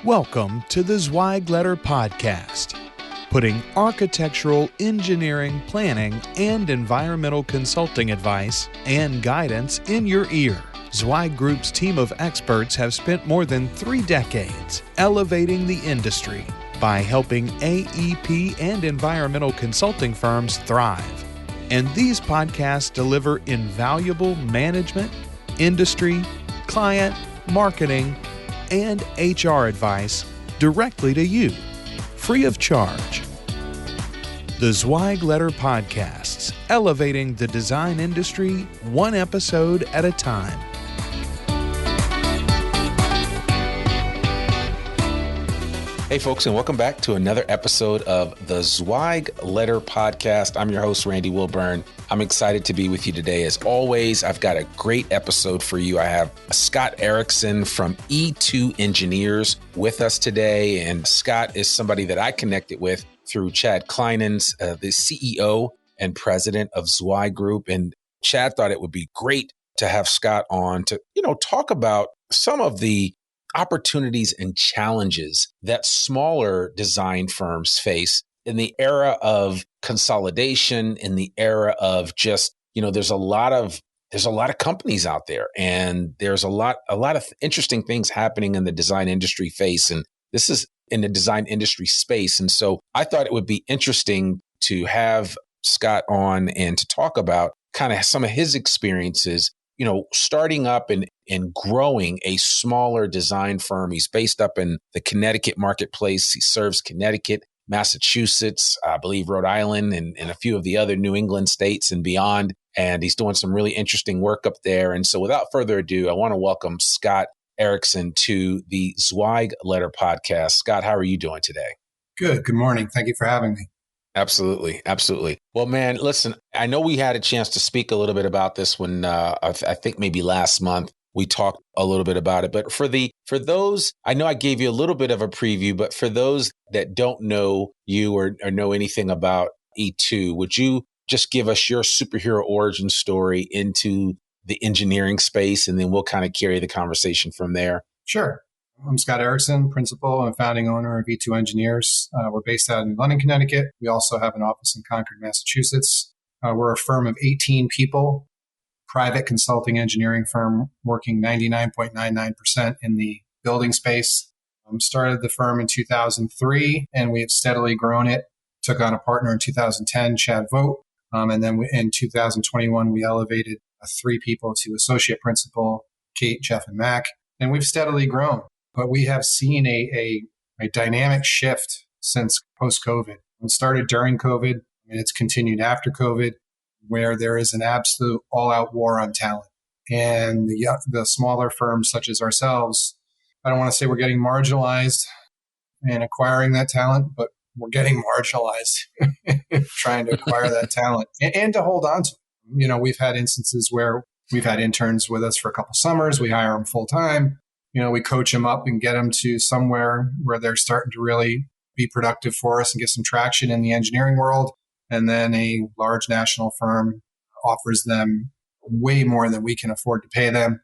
Welcome to the Zweig Letter podcast, putting architectural, engineering, planning, and environmental consulting advice and guidance in your ear. Zweig Group's team of experts have spent more than 3 decades elevating the industry by helping AEP and environmental consulting firms thrive. And these podcasts deliver invaluable management, industry, client, marketing, and HR advice directly to you, free of charge. The Zweig Letter podcasts, elevating the design industry one episode at a time. Hey folks, and welcome back to another episode of the Zweig Letter podcast. I'm your host, Randy Wilburn. I'm excited to be with you today. As always, I've got a great episode for you. I have Scott Erricson from E2 Engineers with us today. And Scott is somebody that I connected with through Chad Kleinens, the CEO and president of Zweig Group. And Chad thought it would be great to have Scott on to, talk about some of the opportunities and challenges that smaller design firms face in the era of consolidation, in the era of just, there's a lot of companies out there, and there's a lot of interesting things happening in the design industry space. And this is in the design industry space. And so I thought it would be interesting to have Scott on and to talk about kind of some of his experiences, starting up and growing a smaller design firm. He's based up in the Connecticut marketplace. He serves Connecticut, Massachusetts, I believe Rhode Island, and a few of the other New England states and beyond. And he's doing some really interesting work up there. And so without further ado, I want to welcome Scott Ericson to the Zweig Letter podcast. Scott, how are you doing today? Good. Good morning. Thank you for having me. Absolutely. Absolutely. Well, man, listen, I know we had a chance to speak a little bit about this when I think maybe last month we talked a little bit about it. But for those, I know I gave you a little bit of a preview, but for those that don't know you or know anything about E2, would you just give us your superhero origin story into the engineering space, and then we'll kind of carry the conversation from there? Sure. I'm Scott Erricson, principal and founding owner of E2 Engineers. We're based out in London, Connecticut. We also have an office in Concord, Massachusetts. We're a firm of 18 people, private consulting engineering firm working 99.99% in the building space. Started the firm in 2003, and we have steadily grown it. Took on a partner in 2010, Chad Vogt. And then in 2021, we elevated 3 people to associate principal, Kate, Jeff, and Mac. And we've steadily grown. But we have seen a dynamic shift since post-COVID. It started during COVID, and it's continued after COVID, where there is an absolute all-out war on talent. And the smaller firms such as ourselves, I don't want to say we're getting marginalized and acquiring that talent, but we're getting marginalized trying to acquire that talent and to hold on to it. We've had instances where we've had interns with us for a couple summers. We hire them full-time. We coach them up and get them to somewhere where they're starting to really be productive for us and get some traction in the engineering world. And then a large national firm offers them way more than we can afford to pay them,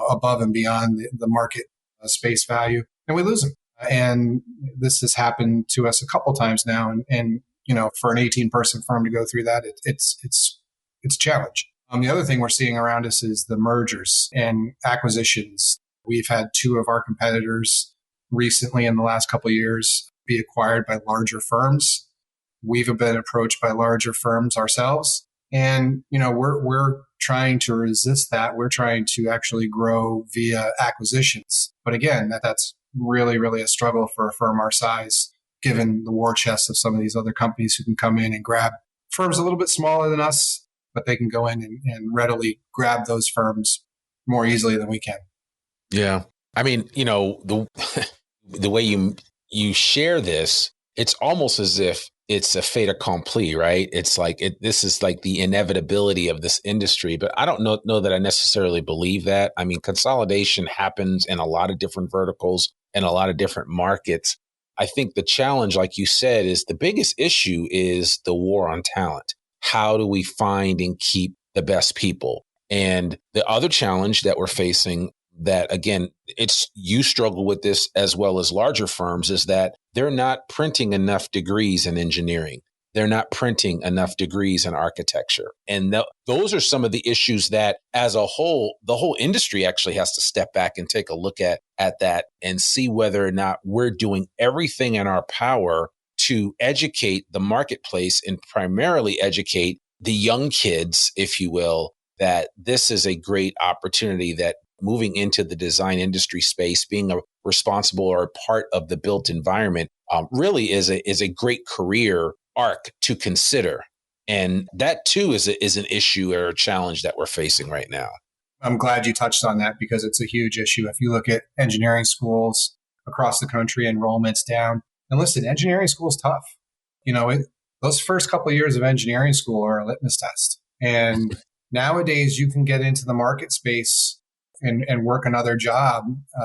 above and beyond the market space value. And we lose them. And this has happened to us a couple times now. And for an 18-person firm to go through that, it's a challenge. The other thing we're seeing around us is the mergers and acquisitions. We've had 2 of our competitors recently in the last couple of years be acquired by larger firms. We've been approached by larger firms ourselves. And, we're trying to resist that. We're trying to actually grow via acquisitions. But again, that's really, really a struggle for a firm our size, given the war chest of some of these other companies who can come in and grab firms a little bit smaller than us, but they can go in and readily grab those firms more easily than we can. Yeah. I mean, the way you share this, it's almost as if it's a fait accompli, right? It's like this is like the inevitability of this industry, but I don't know that I necessarily believe that. I mean, consolidation happens in a lot of different verticals and a lot of different markets. I think the challenge, like you said, is the biggest issue is the war on talent. How do we find and keep the best people? And the other challenge that we're facing that, again, you struggle with this as well as larger firms, is that they're not printing enough degrees in engineering. They're not printing enough degrees in architecture. And those are some of the issues that, as a whole, the whole industry actually has to step back and take a look at that and see whether or not we're doing everything in our power to educate the marketplace and primarily educate the young kids, if you will, that this is a great opportunity, that moving into the design industry space, being a responsible or a part of the built environment really is a great career arc to consider. And that too is an issue or a challenge that we're facing right now. I'm glad you touched on that because it's a huge issue. If you look at engineering schools across the country, enrollment's down. And listen, engineering school is tough. Those first couple of years of engineering school are a litmus test. And nowadays you can get into the market space and work another job,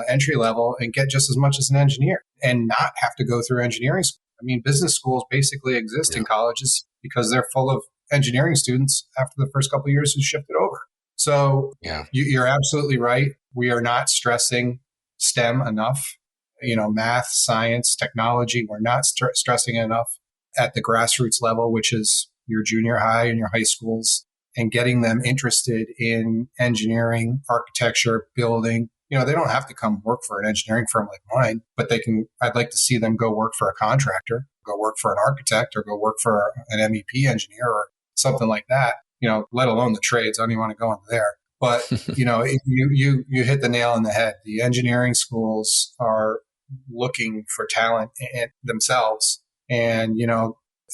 entry level, and get just as much as an engineer and not have to go through engineering school. I mean, business schools basically exist in colleges because they're full of engineering students after the first couple of years who shifted over. So you're absolutely right. We are not stressing STEM enough. Math, science, technology, we're not stressing it enough at the grassroots level, which is your junior high and your high schools, and getting them interested in engineering, architecture, building. They don't have to come work for an engineering firm like mine, but I'd like to see them go work for a contractor, go work for an architect, or go work for an MEP engineer or something like that, let alone the trades. I don't even want to go into there. But, you hit the nail on the head. The engineering schools are looking for talent in themselves. And,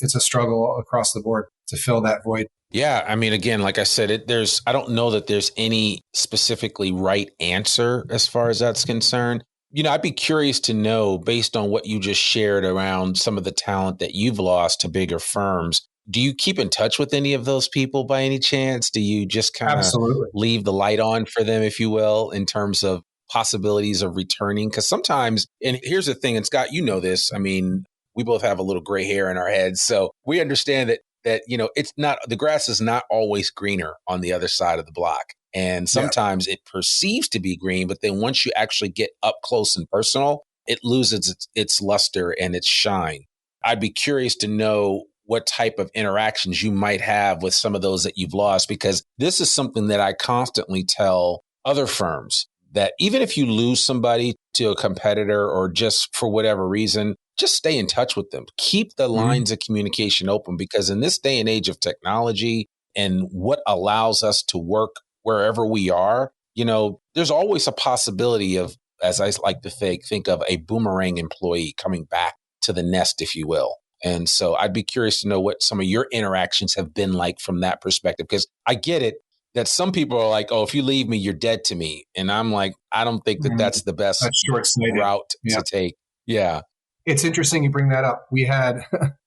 it's a struggle across the board to fill that void. Yeah. I mean, again, like I said, I don't know that there's any specifically right answer as far as that's concerned. I'd be curious to know, based on what you just shared around some of the talent that you've lost to bigger firms, do you keep in touch with any of those people by any chance? Do you just kind of leave the light on for them, if you will, in terms of possibilities of returning? Because sometimes, and here's the thing, and Scott, this, I mean, we both have a little gray hair in our heads. So we understand that it's not, the grass is not always greener on the other side of the block. And sometimes it perceives to be green, but then once you actually get up close and personal, it loses its luster and its shine. I'd be curious to know what type of interactions you might have with some of those that you've lost, because this is something that I constantly tell other firms, that even if you lose somebody to a competitor or just for whatever reason, just stay in touch with them. Keep the lines of communication open, because in this day and age of technology and what allows us to work wherever we are, there's always a possibility of, as I like to think of, a boomerang employee coming back to the nest, if you will. And so I'd be curious to know what some of your interactions have been like from that perspective, because I get it that some people are like, oh, if you leave me, you're dead to me. And I'm like, I don't think that's the best route to take. Yeah. It's interesting you bring that up. We had,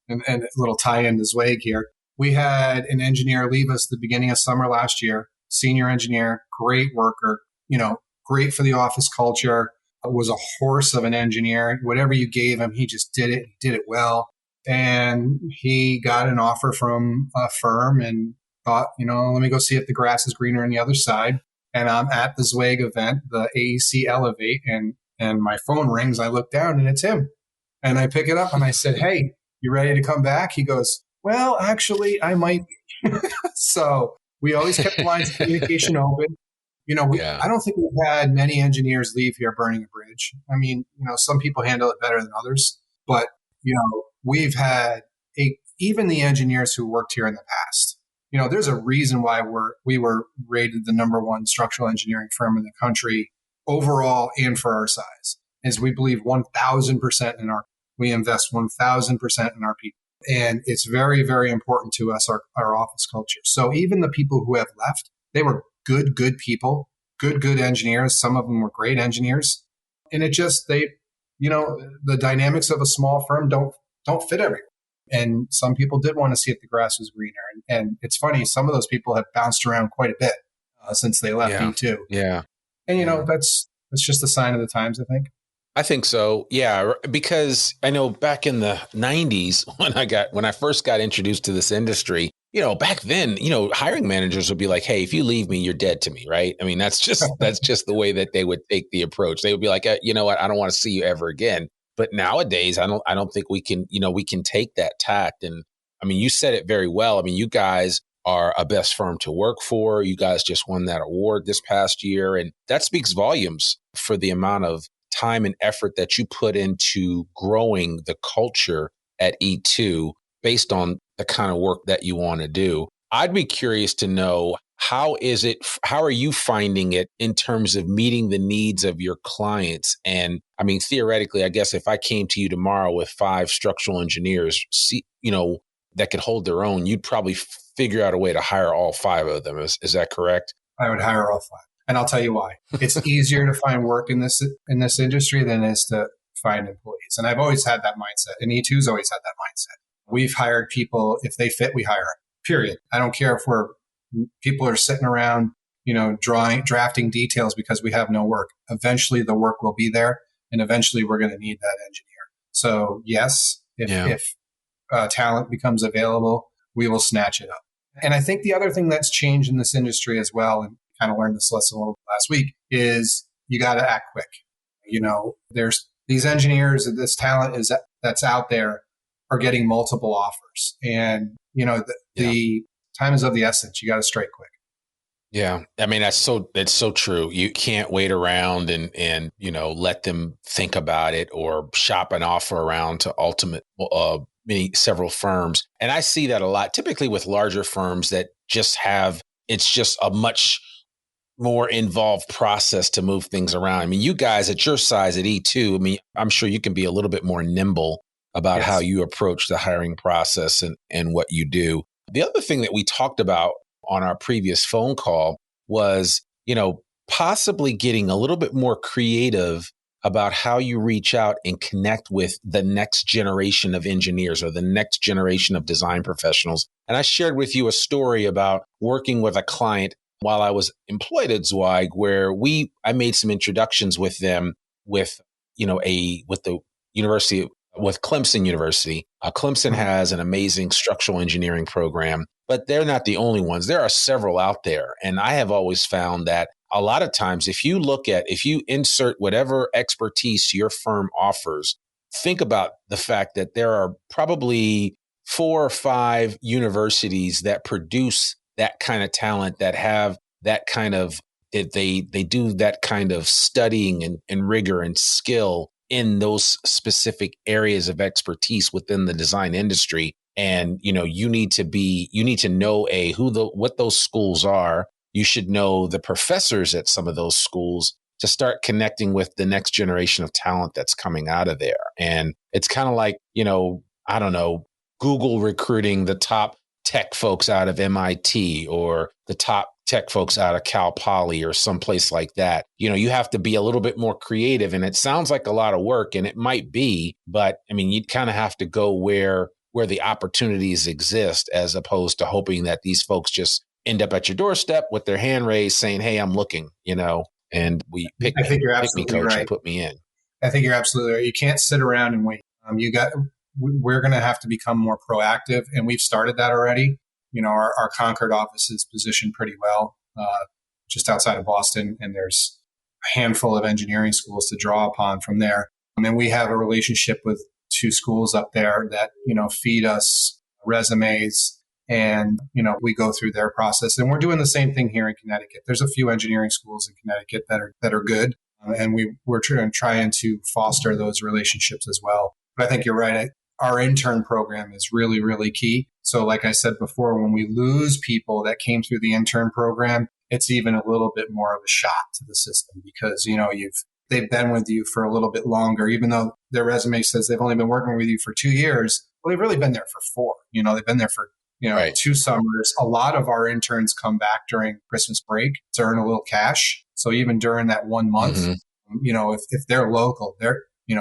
and a little tie-in to Zweig here, we had an engineer leave us at the beginning of summer last year, senior engineer, great worker, great for the office culture, was a horse of an engineer. Whatever you gave him, he just did it, did it well. And he got an offer from a firm and thought, let me go see if the grass is greener on the other side. And I'm at the Zweig event, the AEC Elevate, and my phone rings. I look down and it's him. And I pick it up and I said, hey, you ready to come back? He goes, well, actually, I might. So we always kept the lines of communication open. I don't think we've had many engineers leave here burning a bridge. I mean, some people handle it better than others. But, we've had even the engineers who worked here in the past. There's a reason why we were rated the number one structural engineering firm in the country overall and for our size. Is we believe 1,000% we invest 1,000% in our people. And it's very, very important to us, our office culture. So even the people who have left, they were good people, good engineers. Some of them were great engineers. And it just, the dynamics of a small firm don't fit everyone. And some people did want to see if the grass was greener. And it's funny, some of those people have bounced around quite a bit since they left me too. Yeah. And, that's just a sign of the times, I think. I think so. Yeah. Because I know back in the 90s when I first got introduced to this industry, back then, hiring managers would be like, hey, if you leave me, you're dead to me, right? I mean, that's just the way that they would take the approach. They would be like, you know what, I don't want to see you ever again. But nowadays, I don't think we can, we can take that tact. And I mean, you said it very well. I mean, you guys are a best firm to work for. You guys just won that award this past year. And that speaks volumes for the amount of time and effort that you put into growing the culture at E2 based on the kind of work that you want to do. I'd be curious to know, how are you finding it in terms of meeting the needs of your clients? And I mean, theoretically, I guess if I came to you tomorrow with 5 structural engineers, that could hold their own, you'd probably figure out a way to hire all 5 of them. Is that correct? I would hire all 5. And I'll tell you why. It's easier to find work in this industry than it is to find employees. And I've always had that mindset. And E2's always had that mindset. We've hired people, if they fit, we hire them, period. I don't care if people are sitting around, drafting details because we have no work. Eventually the work will be there, and eventually we're going to need that engineer. So yes, if talent becomes available, we will snatch it up. And I think the other thing that's changed in this industry as well, and kind of learned this lesson a little bit last week, is you got to act quick. There's these engineers, this talent that's out there are getting multiple offers. And, the time is of the essence. You got to strike quick. Yeah. I mean, that's so true. You can't wait around and let them think about it or shop an offer around to several firms. And I see that a lot, typically with larger firms that it's just a much more involved process to move things around. I mean, you guys at your size at E2, I mean, I'm sure you can be a little bit more nimble about how you approach the hiring process and what you do. The other thing that we talked about on our previous phone call was, possibly getting a little bit more creative about how you reach out and connect with the next generation of engineers or the next generation of design professionals. And I shared with you a story about working with a client while I was employed at Zweig, where I made some introductions with them with Clemson University. Clemson has an amazing structural engineering program, but they're not the only ones. There are several out there. And I have always found that a lot of times, if you insert whatever expertise your firm offers, think about the fact that there are probably 4 or 5 universities that produce that kind of talent, that have that kind of, they do that kind of studying and rigor and skill in those specific areas of expertise within the design industry. And, you need to know what those schools are. You should know the professors at some of those schools to start connecting with the next generation of talent that's coming out of there. And it's kind of like, I don't know, Google recruiting the top tech folks out of MIT or the top tech folks out of Cal Poly or someplace like that. You have to be a little bit more creative, and it sounds like a lot of work, and it might be, but I mean, you kind of have to go where the opportunities exist, as opposed to hoping that these folks just end up at your doorstep with their hand raised saying, hey, I'm looking, and pick me, coach, right, and put me in. I think you're absolutely right. You can't sit around and wait. We're going to have to become more proactive, and we've started that already. Our Concord office is positioned pretty well, just outside of Boston, and there's a handful of engineering schools to draw upon from there. And we have a relationship with 2 schools up there that, feed us resumes, and, we go through their process. And we're doing the same thing here in Connecticut. There's a few engineering schools in Connecticut that are good, and we're trying to foster those relationships as well. But I think you're right. Our intern program is really, really key. So like I said before, when we lose people that came through the intern program, it's even a little bit more of a shock to the system because, they've been with you for a little bit longer, even though their resume says they've only been working with you for 2 years. Well, they've really been there for 4. They've been there for, right, 2 summers. A lot of our interns come back during Christmas break to earn a little cash. So even during that 1 month, if they're local,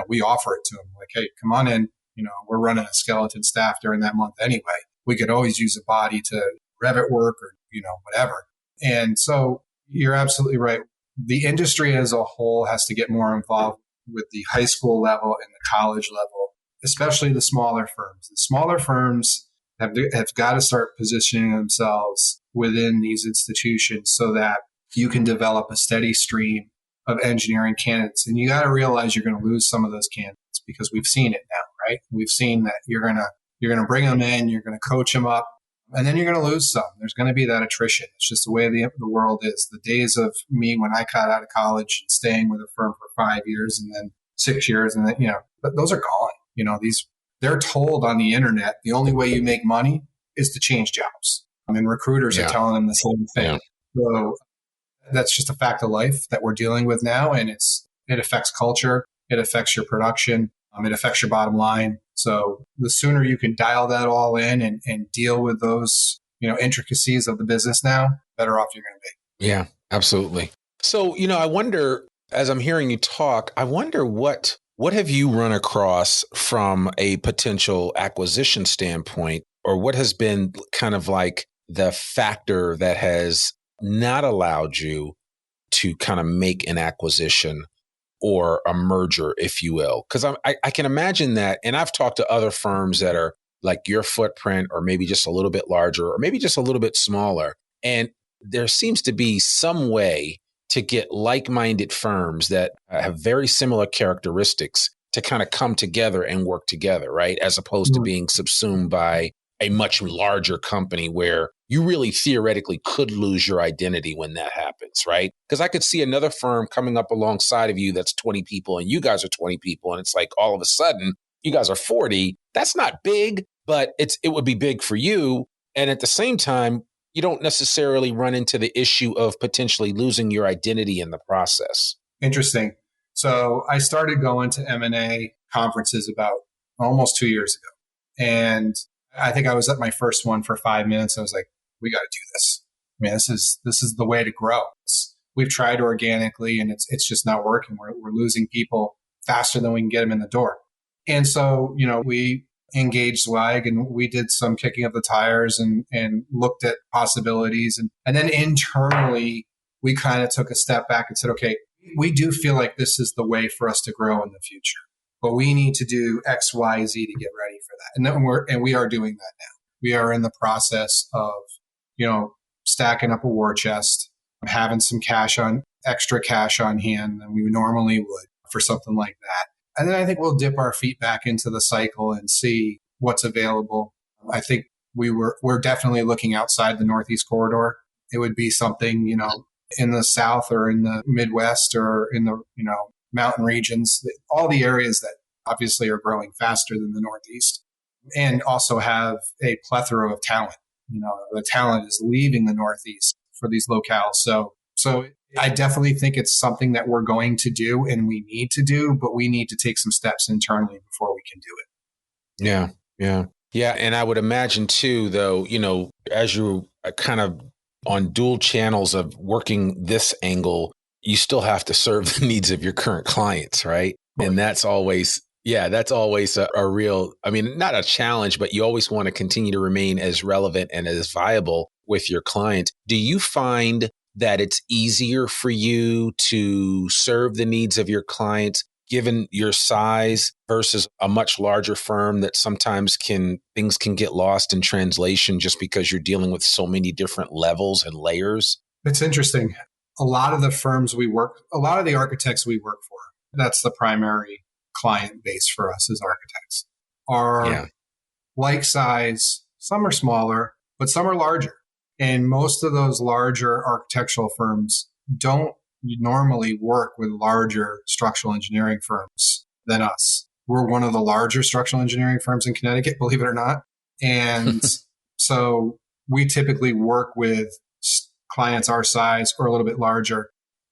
we offer it to them like, hey, come on in. We're running a skeleton staff during that month anyway. We could always use a body to Revit work or, whatever. And so you're absolutely right. The industry as a whole has to get more involved with the high school level and the college level, especially the smaller firms. The smaller firms, have got to start positioning themselves within these institutions so that you can develop a steady stream of engineering candidates. And you got to realize you're going to lose some of those candidates because we've seen it now, right? We've seen that you're going to bring them in, you're going to coach them up, and then you're going to lose some. There's going to be that attrition. It's just the way the world is. The days of me when I got out of college and staying with a firm for 5 years and then 6 years, and then, but those are gone. They're told on the internet, the only way you make money is to change jobs. Recruiters are telling them the same thing. Yeah. So that's just a fact of life that we're dealing with now. And it affects culture. It affects your production. It affects your bottom line. So the sooner you can dial that all in and deal with those, intricacies of the business now, better off you're going to be. Yeah, absolutely. So, I wonder, as I'm hearing you talk, I wonder what have you run across from a potential acquisition standpoint, or what has been kind of like the factor that has not allowed you to kind of make an acquisition or a merger, if you will? Because I can imagine that, and I've talked to other firms that are like your footprint, or maybe just a little bit larger, or maybe just a little bit smaller. And there seems to be some way to get like-minded firms that have very similar characteristics to kind of come together and work together, right? As opposed to being subsumed by a much larger company where you really theoretically could lose your identity when that happens, right? Because I could see another firm coming up alongside of you that's 20 people and you guys are 20 people. And it's like all of a sudden you guys are 40. That's not big, but it would be big for you. And at the same time, you don't necessarily run into the issue of potentially losing your identity in the process. Interesting. So I started going to M&A conferences about almost 2 years ago. And I think I was at my first one for 5 minutes. I was like, we got to do this. This is the way to grow. We've tried organically and it's just not working. We're losing people faster than we can get them in the door. And so, we engaged Zweig and we did some kicking of the tires and looked at possibilities. And then internally, we kind of took a step back and said, okay, we do feel like this is the way for us to grow in the future, but we need to do X, Y, Z to get ready for that. And we are doing that now. We are in the process of, stacking up a war chest, having some extra cash on hand than we normally would for something like that. And then I think we'll dip our feet back into the cycle and see what's available. I think we're definitely looking outside the Northeast corridor. It would be something, in the South or in the Midwest or in the, mountain regions, all the areas that obviously are growing faster than the Northeast, and also have a plethora of talent. The talent is leaving the Northeast for these locales. So I definitely think it's something that we're going to do and we need to do, but we need to take some steps internally before we can do it. Yeah. And I would imagine too, though, as you're kind of on dual channels of working this angle, you still have to serve the needs of your current clients, right? And that's always a real, not a challenge, but you always want to continue to remain as relevant and as viable with your client. Do you find that it's easier for you to serve the needs of your clients given your size versus a much larger firm that sometimes things can get lost in translation just because you're dealing with so many different levels and layers? It's interesting. A lot of the architects we work for, that's the primary client base for us as architects, are like size. Some are smaller, but some are larger. And most of those larger architectural firms don't normally work with larger structural engineering firms than us. We're one of the larger structural engineering firms in Connecticut, believe it or not. And so we typically work with clients our size or a little bit larger.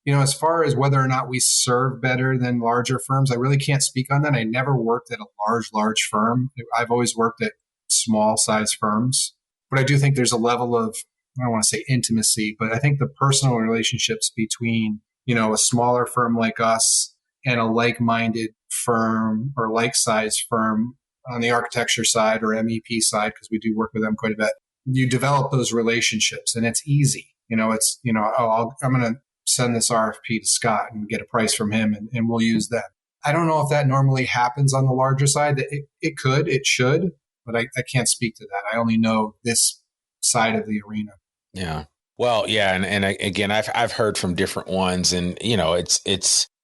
As far as whether or not we serve better than larger firms, I really can't speak on that. I never worked at a large firm. I've always worked at small size firms. But I do think there's a level of, I don't want to say intimacy, but I think the personal relationships between, a smaller firm like us and a like-minded firm or like-sized firm on the architecture side or MEP side, because we do work with them quite a bit, you develop those relationships and it's easy. I'm going to send this RFP to Scott and get a price from him and we'll use that. I don't know if that normally happens on the larger side. It could, it should, but I can't speak to that. I only know this side of the arena. Yeah. Well, yeah. Again, I've heard from different ones, and,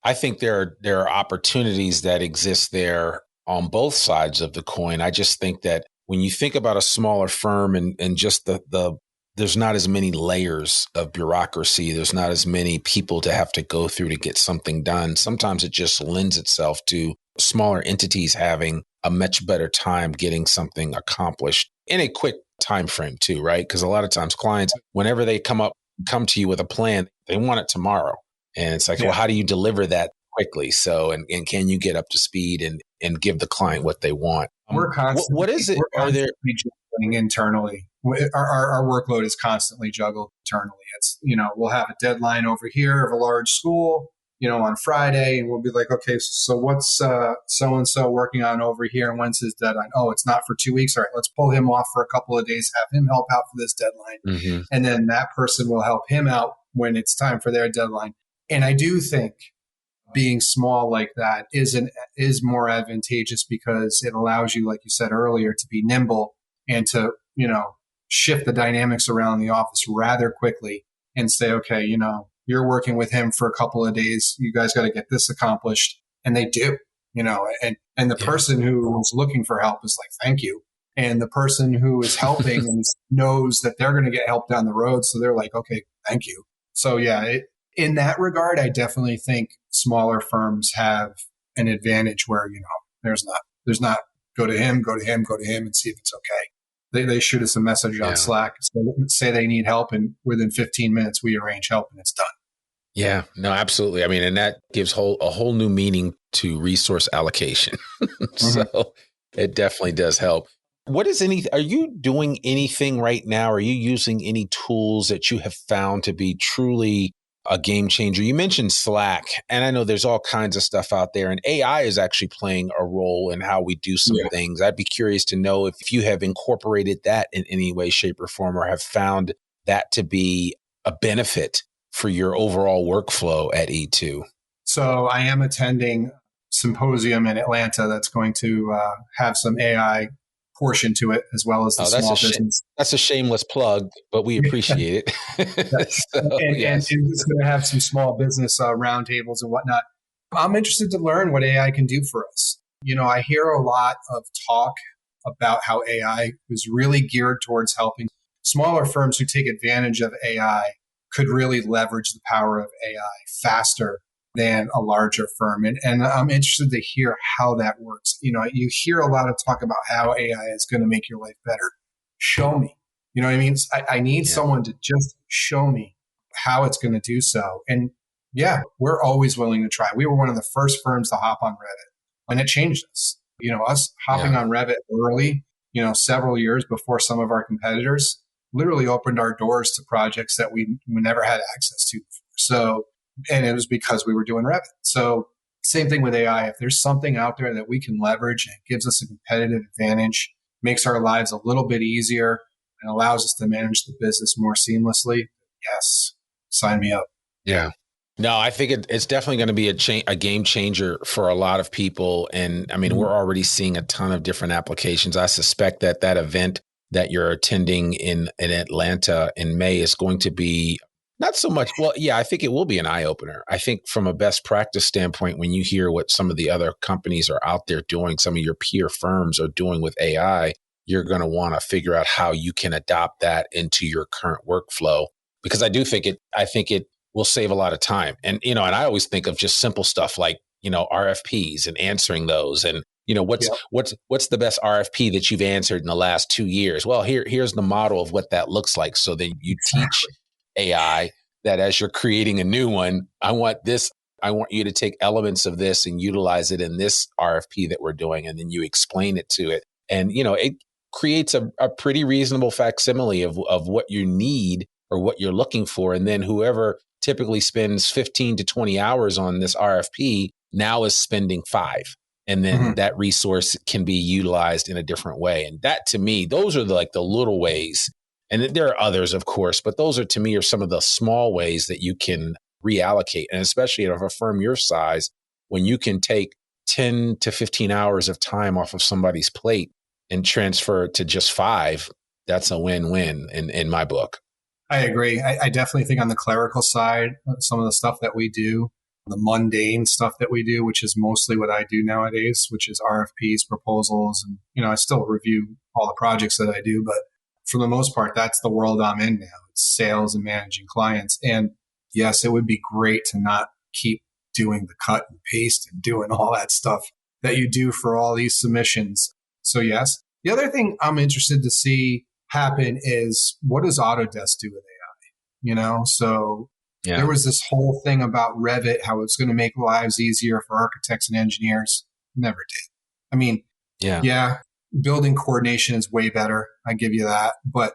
I think there are opportunities that exist there on both sides of the coin. I just think that when you think about a smaller firm and just there's not as many layers of bureaucracy. There's not as many people to have to go through to get something done. Sometimes it just lends itself to smaller entities having a much better time getting something accomplished in a quick time frame too, right? Because a lot of times clients, whenever they come to you with a plan, they want it tomorrow. And it's like, well, how do you deliver that quickly? So, and can you get up to speed and give the client what they want? We're constantly, what is it? Are there juggling internally? Our workload is constantly juggled internally. It's, we'll have a deadline over here of a large school, on Friday, and we'll be like, okay, so what's so-and-so working on over here, and when's his deadline? Oh, it's not for 2 weeks. All right, let's pull him off for a couple of days, have him help out for this deadline. Mm-hmm. And then that person will help him out when it's time for their deadline. And I do think being small like that is more advantageous because it allows you, like you said earlier, to be nimble and to, shift the dynamics around the office rather quickly and say, okay, you're working with him for a couple of days. You guys got to get this accomplished. And they do, and the person who is looking for help is like, thank you. And the person who is helping knows that they're going to get help down the road. So they're like, okay, thank you. So yeah, in that regard, I definitely think smaller firms have an advantage where, there's not go to him and see if it's okay. They shoot us a message on Slack, say they need help, and within 15 minutes we arrange help and it's done. Yeah, no, absolutely. I mean, and that gives a whole new meaning to resource allocation. So it definitely does help. Are you doing anything right now? Are you using any tools that you have found to be truly a game changer? You mentioned Slack, and I know there's all kinds of stuff out there, and AI is actually playing a role in how we do some things. I'd be curious to know if you have incorporated that in any way, shape, or form, or have found that to be a benefit for your overall workflow at E2. So I am attending a symposium in Atlanta that's going to have some AI portion to it, as well as the small business. That's a shameless plug, but we appreciate it. And it's going to have some small business roundtables and whatnot. I'm interested to learn what AI can do for us. I hear a lot of talk about how AI is really geared towards helping smaller firms who take advantage of AI could really leverage the power of AI faster than a larger firm. And I'm interested to hear how that works. You hear a lot of talk about how AI is going to make your life better. Show me. You know what I mean? I need someone to just show me how it's going to do so. And we're always willing to try. We were one of the first firms to hop on Revit, and it changed us. Us hopping on Revit early, several years before some of our competitors, literally opened our doors to projects that we never had access to before. So, and it was because we were doing Revit. So same thing with AI. If there's something out there that we can leverage and gives us a competitive advantage, makes our lives a little bit easier, and allows us to manage the business more seamlessly, yes, sign me up. Yeah. No, I think it's definitely going to be a game changer for a lot of people. And I mean, we're already seeing a ton of different applications. I suspect that event that you're attending in Atlanta in May is going to be not so much. Well, yeah, I think it will be an eye opener. I think from a best practice standpoint, when you hear what some of the other companies are out there doing, some of your peer firms are doing with AI, you're going to want to figure out how you can adopt that into your current workflow. Because I think it will save a lot of time. And, and I always think of just simple stuff like, RFPs and answering those. And, what's the best RFP that you've answered in the last 2 years? Well, here's the model of what that looks like. So then you teach AI that as you're creating a new one, I want you to take elements of this and utilize it in this RFP that we're doing. And then you explain it to it. And, it creates a pretty reasonable facsimile of what you need or what you're looking for. And then whoever typically spends 15 to 20 hours on this RFP now is spending 5. And then that resource can be utilized in a different way. And that, to me, those are the little ways. And there are others, of course, but those are, to me, are some of the small ways that you can reallocate. And especially if a firm your size, when you can take 10 to 15 hours of time off of somebody's plate and transfer it to just 5, that's a win-win in my book. I agree. I definitely think on the clerical side, some of the stuff that we do, the mundane stuff that we do, which is mostly what I do nowadays, which is RFPs, proposals. And, I still review all the projects that I do, but for the most part, that's the world I'm in now. It's sales and managing clients. And yes, it would be great to not keep doing the cut and paste and doing all that stuff that you do for all these submissions. So yes. The other thing I'm interested to see happen is, what does Autodesk do with AI? So there was this whole thing about Revit, how it's going to make lives easier for architects and engineers. Never did. I mean, yeah, building coordination is way better. I give you that. But,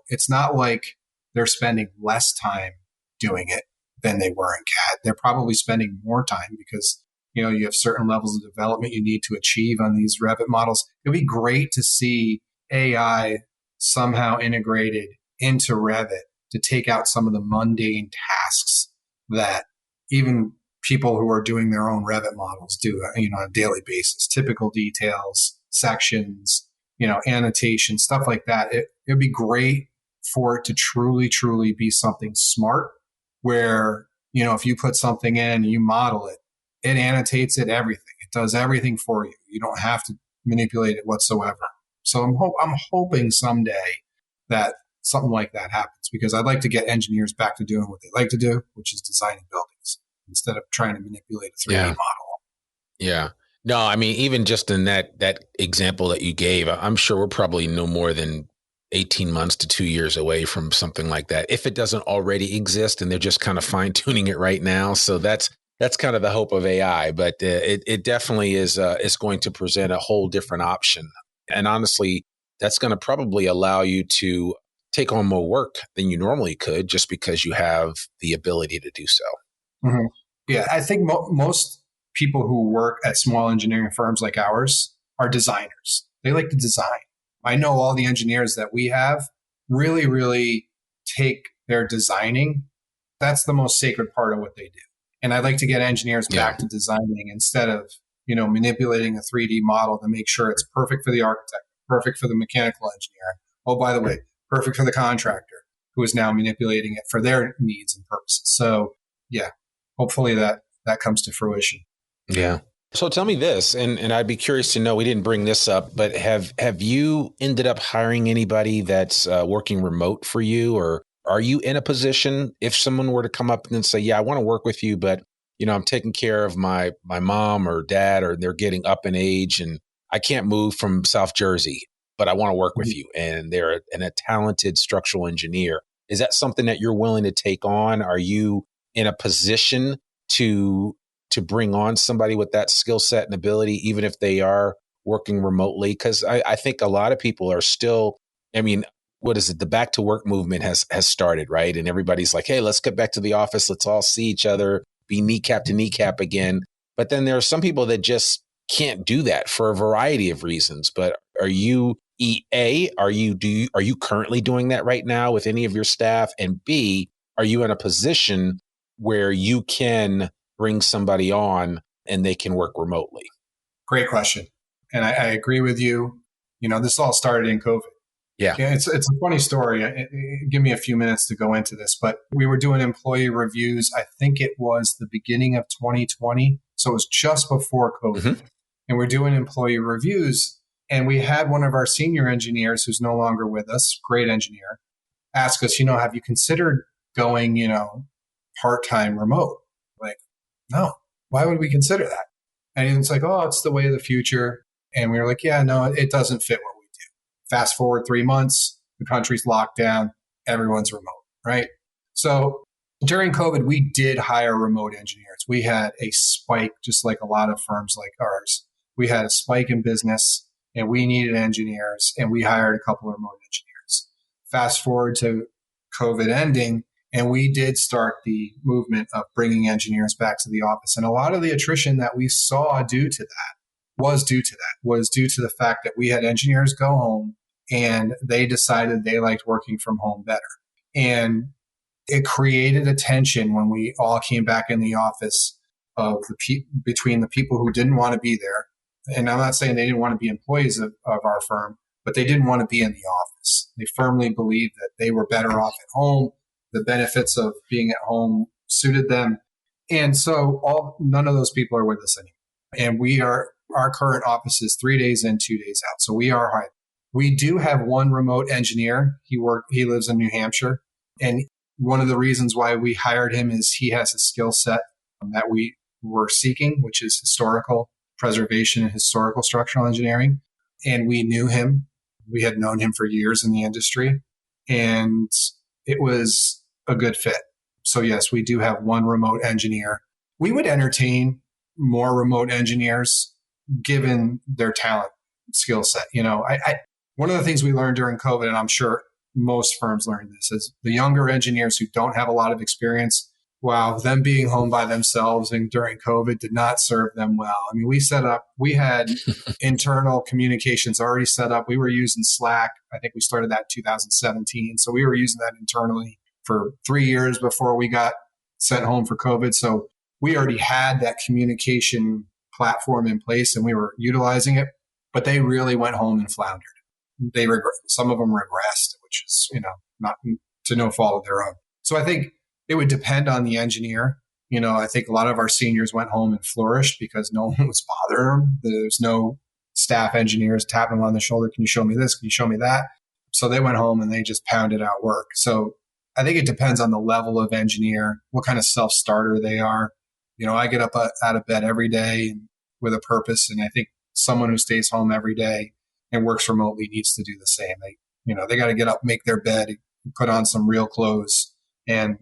it's not like they're spending less time doing it than they were in CAD. They're probably spending more time because, you have certain levels of development you need to achieve on these Revit models. It'd be great to see AI somehow integrated into Revit to take out some of the mundane tasks that even people who are doing their own Revit models do, on a daily basis. Typical details, sections, annotation, stuff like that. It'd be great for it to truly, truly be something smart where, if you put something in, you model it, it annotates it, everything. It does everything for you. You don't have to manipulate it whatsoever. So I'm hoping someday that something like that happens, because I'd like to get engineers back to doing what they like to do, which is designing buildings instead of trying to manipulate a 3D model. Yeah. No, I mean, even just in that example that you gave, I'm sure we're probably no more than 18 months to 2 years away from something like that, if it doesn't already exist and they're just kind of fine tuning it right now. So that's kind of the hope of AI, but it definitely is going to present a whole different option. And honestly, that's going to probably allow you to take on more work than you normally could, just because you have the ability to do so. Mm-hmm. Yeah, I think most people who work at small engineering firms like ours are designers. They like to design. I know all the engineers that we have really, really take their designing. That's the most sacred part of what they do. And I'd like to get engineers back to designing instead of, manipulating a 3D model to make sure it's perfect for the architect, perfect for the mechanical engineer. Oh, by the way, perfect for the contractor who is now manipulating it for their needs and purposes. So yeah, hopefully that comes to fruition. Yeah. So tell me this, and I'd be curious to know, we didn't bring this up, but have you ended up hiring anybody that's working remote for you, or are you in a position, if someone were to come up and say, yeah, I want to work with you, but I'm taking care of my mom or dad, or they're getting up in age and I can't move from South Jersey, but I want to work with you, and they're a talented structural engineer. Is that something that you're willing to take on? Are you in a position to bring on somebody with that skill set and ability, even if they are working remotely? Because I think a lot of people are still, what is it? The back to work movement has started, right? And everybody's like, hey, let's get back to the office. Let's all see each other, be kneecap to kneecap again. But then there are some people that just can't do that for a variety of reasons. But are you, are you currently doing that right now with any of your staff? And B, are you in a position where you can bring somebody on and they can work remotely? Great question. And I agree with you. This all started in COVID. Yeah. It's a funny story. Give me a few minutes to go into this, but we were doing employee reviews. I think it was the beginning of 2020. So it was just before COVID. Mm-hmm. And we're doing employee reviews. And we had one of our senior engineers, who's no longer with us, great engineer, ask us, have you considered going, part-time remote? Like, no, why would we consider that? And it's like, oh, it's the way of the future. And we were like, yeah, no, it doesn't fit what we do. Fast forward 3 months, the country's locked down, everyone's remote, right? So during COVID, we did hire remote engineers. We had a spike, just like a lot of firms like ours. We had a spike in business and we needed engineers, and we hired a couple of remote engineers. Fast forward to COVID ending, and we did start the movement of bringing engineers back to the office. And a lot of the attrition that we saw was due to the fact that we had engineers go home and they decided they liked working from home better. And it created a tension when we all came back in the office of between the people who didn't want to be there And I'm not saying they didn't want to be employees of our firm, but they didn't want to be in the office. They firmly believed that they were better off at home. The benefits of being at home suited them. And so none of those people are with us anymore. And our current office is 3 days in, 2 days out. So we are hybrid. We do have one remote engineer. He lives in New Hampshire. And one of the reasons why we hired him is he has a skill set that we were seeking, which is historical preservation and historical structural engineering. And we knew him. We had known him for years in the industry, and it was a good fit. So yes, we do have one remote engineer. We would entertain more remote engineers given their talent skill set. One of the things we learned during COVID, and I'm sure most firms learned this, is the younger engineers who don't have a lot of experience, wow, them being home by themselves and during COVID did not serve them well. I mean, we had internal communications already set up. We were using Slack. I think we started that in 2017. So we were using that internally for 3 years before we got sent home for COVID. So we already had that communication platform in place and we were utilizing it, but they really went home and floundered. Some of them regressed, which is, not to no fault of their own. So I think it would depend on the engineer. I think a lot of our seniors went home and flourished because no one was bothering them. There's no staff engineers tapping them on the shoulder. Can you show me this? Can you show me that? So they went home and they just pounded out work. So I think it depends on the level of engineer, what kind of self-starter they are. I get up out of bed every day with a purpose. And I think someone who stays home every day and works remotely needs to do the same. They got to get up, make their bed, put on some real clothes and,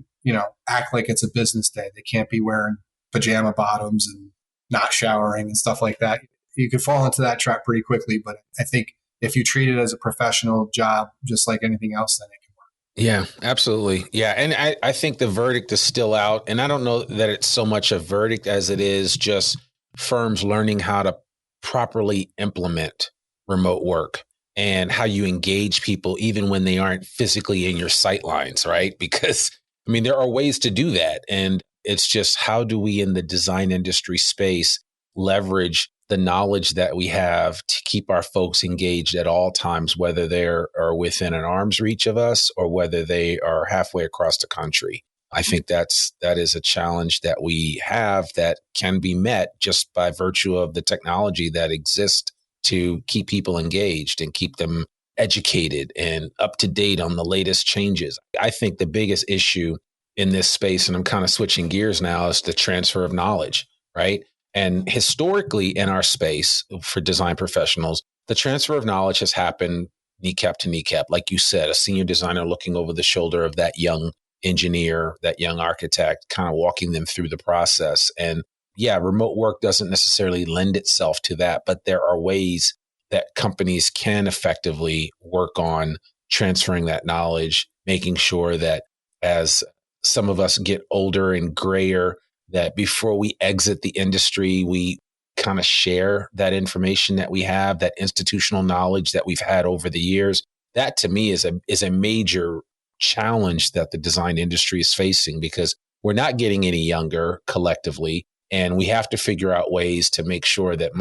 act like it's a business day. They can't be wearing pajama bottoms and not showering and stuff like that. You could fall into that trap pretty quickly. But I think if you treat it as a professional job, just like anything else, then it can work. Yeah, absolutely. Yeah. And I think the verdict is still out. And I don't know that it's so much a verdict as it is just firms learning how to properly implement remote work and how you engage people even when they aren't physically in your sight lines, right? Because there are ways to do that. And it's just how do we in the design industry space leverage the knowledge that we have to keep our folks engaged at all times, whether they are within an arm's reach of us or whether they are halfway across the country. I think that is a challenge that we have that can be met just by virtue of the technology that exists to keep people engaged and keep them educated and up to date on the latest changes. I think the biggest issue in this space, and I'm kind of switching gears now, is the transfer of knowledge, right? And historically in our space for design professionals, the transfer of knowledge has happened kneecap to kneecap. Like you said, a senior designer looking over the shoulder of that young engineer, that young architect, kind of walking them through the process. And yeah, remote work doesn't necessarily lend itself to that, but there are ways that companies can effectively work on transferring that knowledge, making sure that as some of us get older and grayer, that before we exit the industry, we kind of share that information that we have, that institutional knowledge that we've had over the years. That to me is a major challenge that the design industry is facing because we're not getting any younger collectively. And we have to figure out ways to make sure that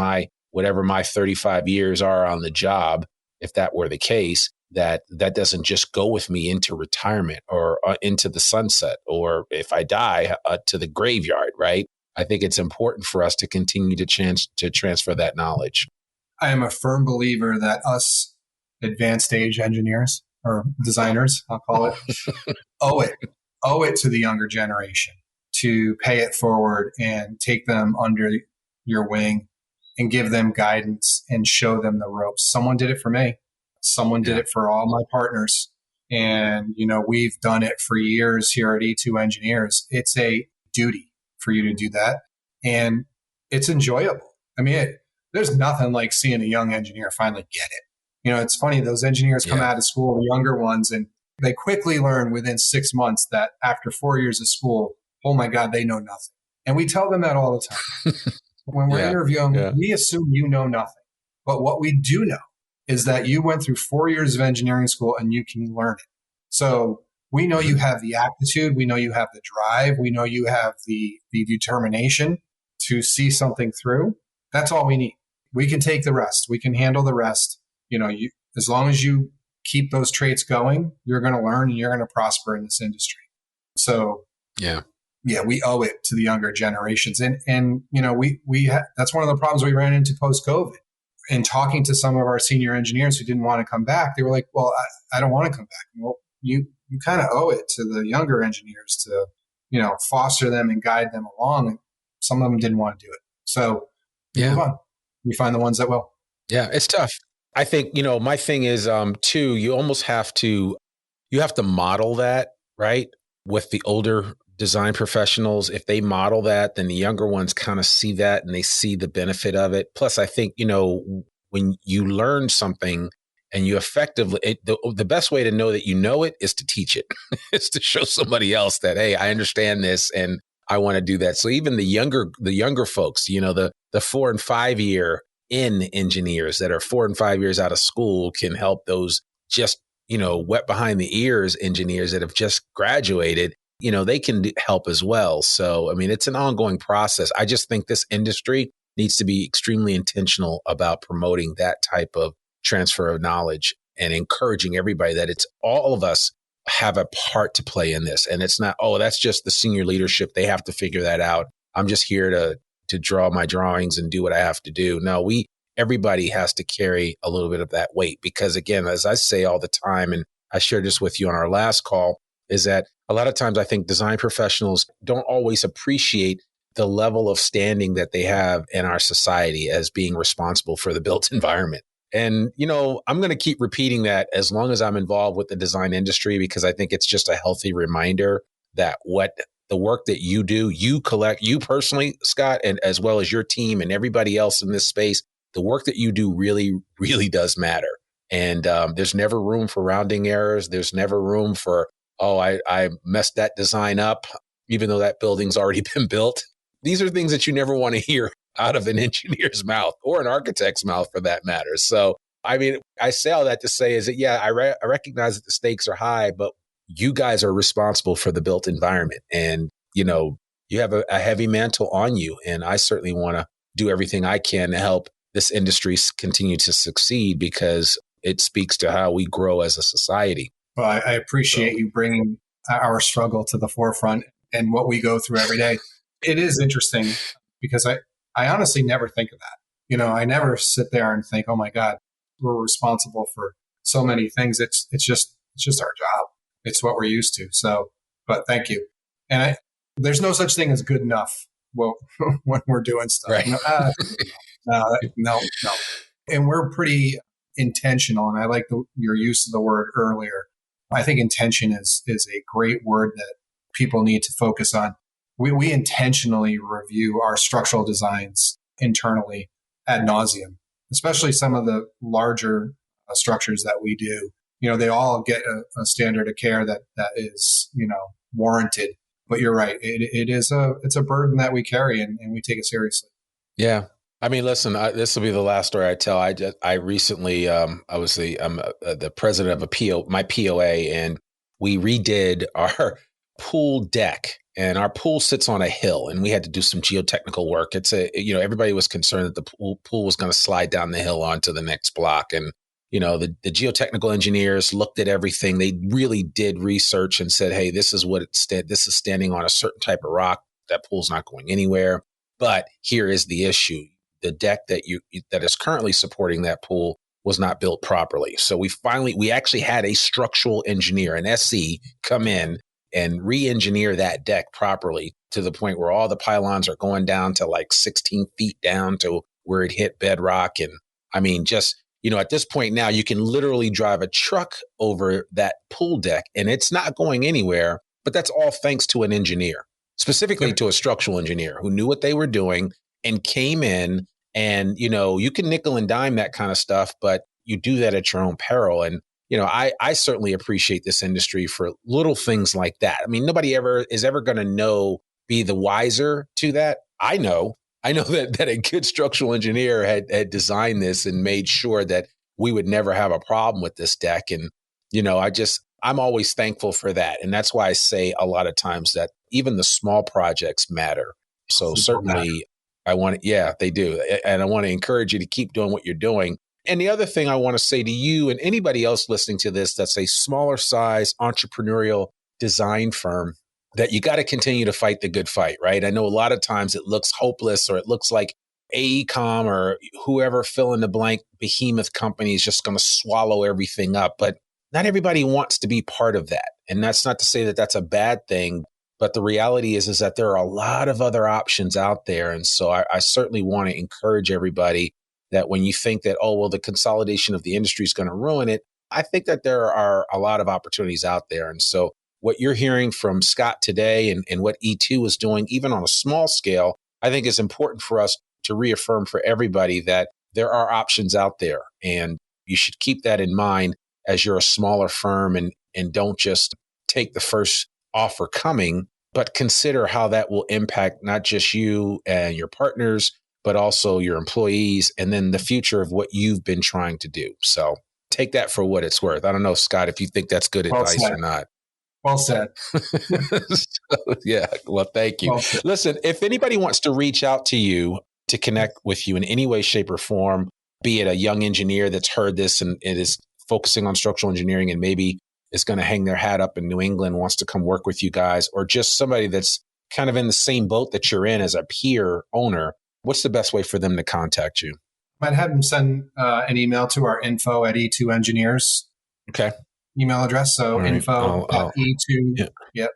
whatever my 35 years are on the job, if that were the case, that doesn't just go with me into retirement or into the sunset, or if I die to the graveyard, right? I think it's important for us to continue to transfer that knowledge. I am a firm believer that us advanced stage engineers or designers, I'll call it, owe it to the younger generation to pay it forward and take them under your wing and give them guidance and show them the ropes. Someone did it for me. Someone did it for all my partners. And, we've done it for years here at E2 Engineers. It's a duty for you to do that. And it's enjoyable. There's nothing like seeing a young engineer finally get it. It's funny, those engineers come out of school, the younger ones, and they quickly learn within 6 months that after 4 years of school, oh my God, they know nothing. And we tell them that all the time. When we're interviewing, we assume you know nothing. But what we do know is that you went through 4 years of engineering school and you can learn it. So we know you have the aptitude. We know you have the drive. We know you have the determination to see something through. That's all we need. we can take the rest. We can handle the rest. As long as you keep those traits going, you're going to learn and you're going to prosper in this industry. So yeah, we owe it to the younger generations. And that's one of the problems we ran into post-COVID. And talking to some of our senior engineers who didn't want to come back, they were like, well, I don't want to come back. Well, you kind of owe it to the younger engineers to, foster them and guide them along. And some of them didn't want to do it. So move on. We find the ones that will. Yeah, it's tough. I think, my thing is, too, you almost have to model that, right? With the older design professionals, if they model that, then the younger ones kind of see that and they see the benefit of it. Plus, I think, when you learn something and you effectively, the best way to know that you know it is to teach it. It's to show somebody else that, hey, I understand this and I want to do that. So even the younger folks, the 4 and 5 year engineers that are 4 and 5 years out of school can help those just, wet behind the ears engineers that have just graduated. They can help as well. So, it's an ongoing process. I just think this industry needs to be extremely intentional about promoting that type of transfer of knowledge and encouraging everybody that it's all of us have a part to play in this. And it's not, that's just the senior leadership. They have to figure that out. I'm just here to draw my drawings and do what I have to do. No, everybody has to carry a little bit of that weight because, again, as I say all the time, and I shared this with you on our last call, is that a lot of times I think design professionals don't always appreciate the level of standing that they have in our society as being responsible for the built environment. And, I'm going to keep repeating that as long as I'm involved with the design industry, because I think it's just a healthy reminder that the work that you do, you personally, Scott, and as well as your team and everybody else in this space, the work that you do really, really does matter. And there's never room for rounding errors. There's never room for, I messed that design up, even though that building's already been built. These are things that you never want to hear out of an engineer's mouth or an architect's mouth for that matter. So, I say all that to say is that, I recognize that the stakes are high, but you guys are responsible for the built environment. And, you have a heavy mantle on you. And I certainly want to do everything I can to help this industry continue to succeed because it speaks to how we grow as a society. Well, I appreciate you bringing our struggle to the forefront and what we go through every day. It is interesting because I honestly never think of that. I never sit there and think, oh my God, we're responsible for so many things. It's just our job. It's what we're used to. So, but thank you. And there's no such thing as good enough. Well, when we're doing stuff, right. No. And we're pretty intentional. And I like your use of the word earlier. I think intention is a great word that people need to focus on. We intentionally review our structural designs internally ad nauseum, especially some of the larger structures that we do. They all get a standard of care that is, warranted. But you're right. It's a burden that we carry and we take it seriously. Yeah. Listen, this will be the last story I tell. I recently, obviously, I'm the president of my POA, and we redid our pool deck. And our pool sits on a hill, and we had to do some geotechnical work. Everybody was concerned that the pool was going to slide down the hill onto the next block. And, the geotechnical engineers looked at everything. They really did research and said, hey, this is this is standing on a certain type of rock. That pool's not going anywhere. But here is the issue. The deck that is currently supporting that pool was not built properly. So we actually had a structural engineer, an SC, come in and re-engineer that deck properly to the point where all the pylons are going down to like 16 feet down to where it hit bedrock. And at this point now, you can literally drive a truck over that pool deck and it's not going anywhere. But that's all thanks to an engineer, specifically to a structural engineer who knew what they were doing and came in. And, you can nickel and dime that kind of stuff, but you do that at your own peril. And I certainly appreciate this industry for little things like that. Nobody is ever going to be the wiser to that. I know that a good structural engineer had designed this and made sure that we would never have a problem with this deck. And, I'm always thankful for that. And that's why I say a lot of times that even the small projects matter. So certainly Yeah, they do. And I want to encourage you to keep doing what you're doing. And the other thing I want to say to you and anybody else listening to this that's a smaller size entrepreneurial design firm, that you got to continue to fight the good fight, right? I know a lot of times it looks hopeless, or it looks like AECOM or whoever fill in the blank behemoth company is just going to swallow everything up. But not everybody wants to be part of that. And that's not to say that that's a bad thing. But the reality is that there are a lot of other options out there. And so I certainly want to encourage everybody that when you think that, oh, well, the consolidation of the industry is going to ruin it, I think that there are a lot of opportunities out there. And so what you're hearing from Scott today and what E2 is doing, even on a small scale, I think is important for us to reaffirm for everybody that there are options out there. And you should keep that in mind as you're a smaller firm, and don't just take the first offer coming, but consider how that will impact not just you and your partners, but also your employees, and then the future of what you've been trying to do. So take that for what it's worth. I don't know, Scott, if you think that's good advice or not. Well said. Yeah. Well, thank you. Well, listen, if anybody wants to reach out to you to connect with you in any way, shape, or form, be it a young engineer that's heard this and is focusing on structural engineering and maybe is going to hang their hat up in New England, wants to come work with you guys, or just somebody that's kind of in the same boat that you're in as a peer owner, what's the best way for them to contact you? I'd have them send an email to our info at E2 Engineers. Okay. Email address. So right. info at E2,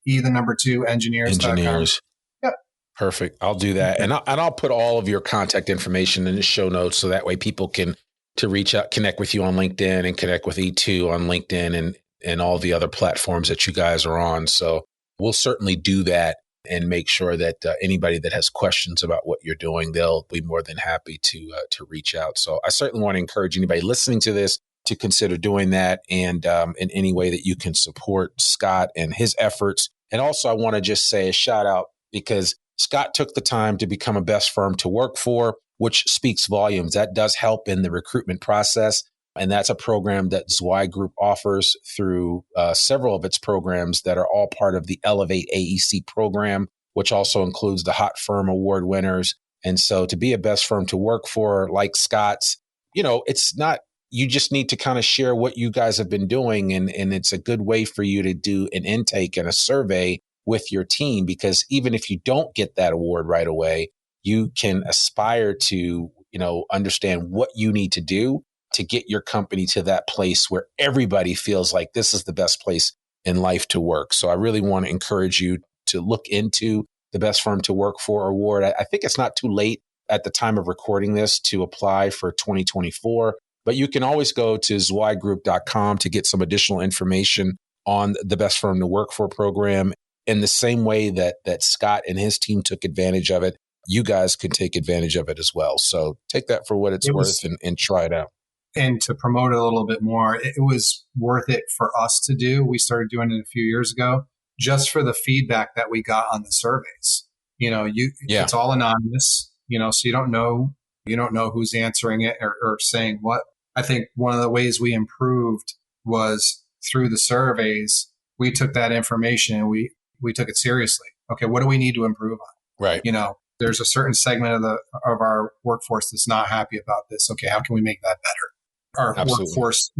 E the number 2 engineers.com. Yep. Perfect. I'll do that. And I'll put all of your contact information in the show notes. So that way people can to reach out, connect with you on LinkedIn and connect with E2 on LinkedIn and all the other platforms that you guys are on. So we'll certainly do that and make sure that anybody that has questions about what you're doing, they'll be more than happy to reach out. So I certainly want to encourage anybody listening to this to consider doing that, and in any way that you can support Scott and his efforts. And also I want to just say a shout out because Scott took the time to become a best firm to work for, which speaks volumes. That does help in the recruitment process. And that's a program that Zweig Group offers through several of its programs that are all part of the Elevate AEC program, which also includes the Hot Firm Award winners. And so to be a best firm to work for, like Scott's, it's not, you just need to kind of share what you guys have been doing. And it's a good way for you to do an intake and a survey with your team, because even if you don't get that award right away, you can aspire to, understand what you need to do to get your company to that place where everybody feels like this is the best place in life to work. So I really want to encourage you to look into the Best Firm to Work For award. I think it's not too late at the time of recording this to apply for 2024, but you can always go to zweiggroup.com to get some additional information on the Best Firm to Work For program. In the same way that Scott and his team took advantage of it, you guys can take advantage of it as well. So take that for what it's worth and try it out. And to promote it a little bit more, it was worth it for us to do. We started doing it a few years ago just for the feedback that we got on the surveys. It's all anonymous, so you don't know who's answering it or saying what. I think one of the ways we improved was through the surveys. We took that information and we took it seriously. Okay, what do we need to improve on? Right. There's a certain segment of our workforce that's not happy about this. Okay, how can we make that better? Our workforce,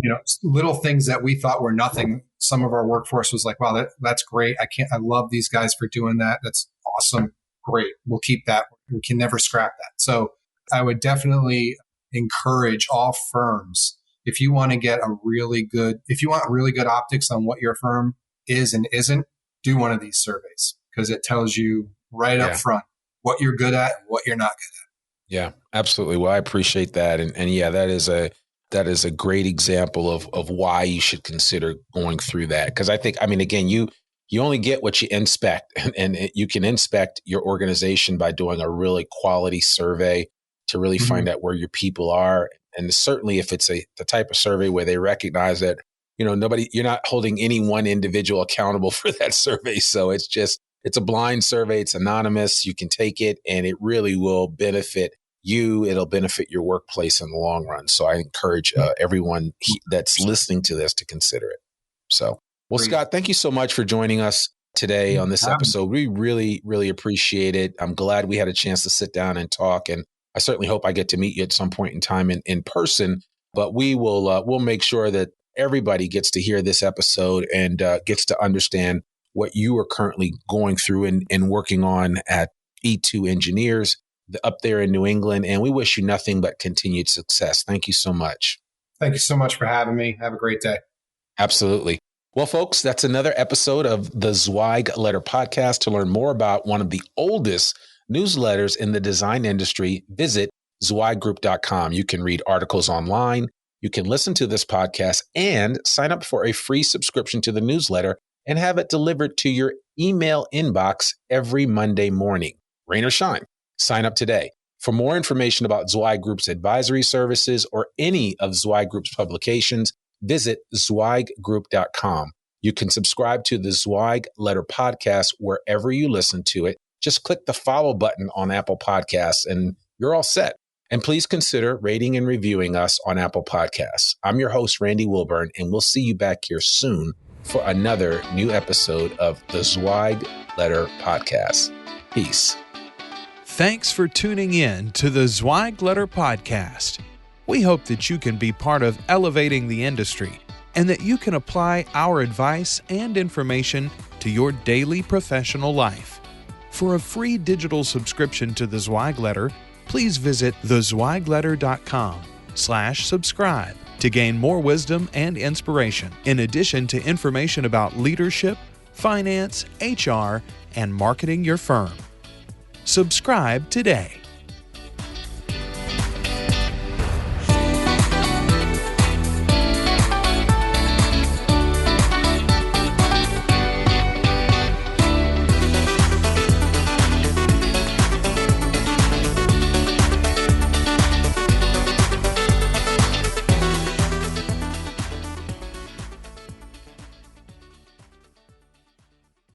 little things that we thought were nothing. Some of our workforce was like, wow, that's great. I love these guys for doing that. That's awesome. Great. We'll keep that. We can never scrap that. So I would definitely encourage all firms, if you want really good optics on what your firm is and isn't, do one of these surveys, because it tells you right up front what you're good at and what you're not good at. Yeah, absolutely. Well, I appreciate that. And yeah, that is a great example of why you should consider going through that. Because again, you only get what you inspect, and you can inspect your organization by doing a really quality survey to really find out where your people are. And certainly if it's the type of survey where they recognize that, you're not holding any one individual accountable for that survey. So it's a blind survey. It's anonymous. You can take it and it really will benefit you. It'll benefit your workplace in the long run. So I encourage everyone that's listening to this to consider it. So, well, Scott, thank you so much for joining us today on this episode. We really, really appreciate it. I'm glad we had a chance to sit down and talk. And I certainly hope I get to meet you at some point in time in person. But we'll make sure that everybody gets to hear this episode and gets to understand what you are currently going through and working on at E2 Engineers up there in New England. And we wish you nothing but continued success. Thank you so much. Thank you so much for having me. Have a great day. Absolutely. Well, folks, that's another episode of the Zweig Letter podcast. To learn more about one of the oldest newsletters in the design industry, visit zweiggroup.com. You can read articles online. You can listen to this podcast and sign up for a free subscription to the newsletter and have it delivered to your email inbox every Monday morning, rain or shine. Sign up today. For more information about Zweig Group's advisory services or any of Zweig Group's publications, visit zweiggroup.com. You can subscribe to the Zweig Letter podcast wherever you listen to it. Just click the follow button on Apple Podcasts and you're all set. And please consider rating and reviewing us on Apple Podcasts. I'm your host, Randy Wilburn, and we'll see you back here soon for another new episode of the Zweig Letter podcast. Peace. Thanks for tuning in to the Zweig Letter podcast. We hope that you can be part of elevating the industry and that you can apply our advice and information to your daily professional life. For a free digital subscription to the Zweig Letter, please visit thezweigletter.com/subscribe to gain more wisdom and inspiration, in addition to information about leadership, finance, HR, and marketing your firm. Subscribe today.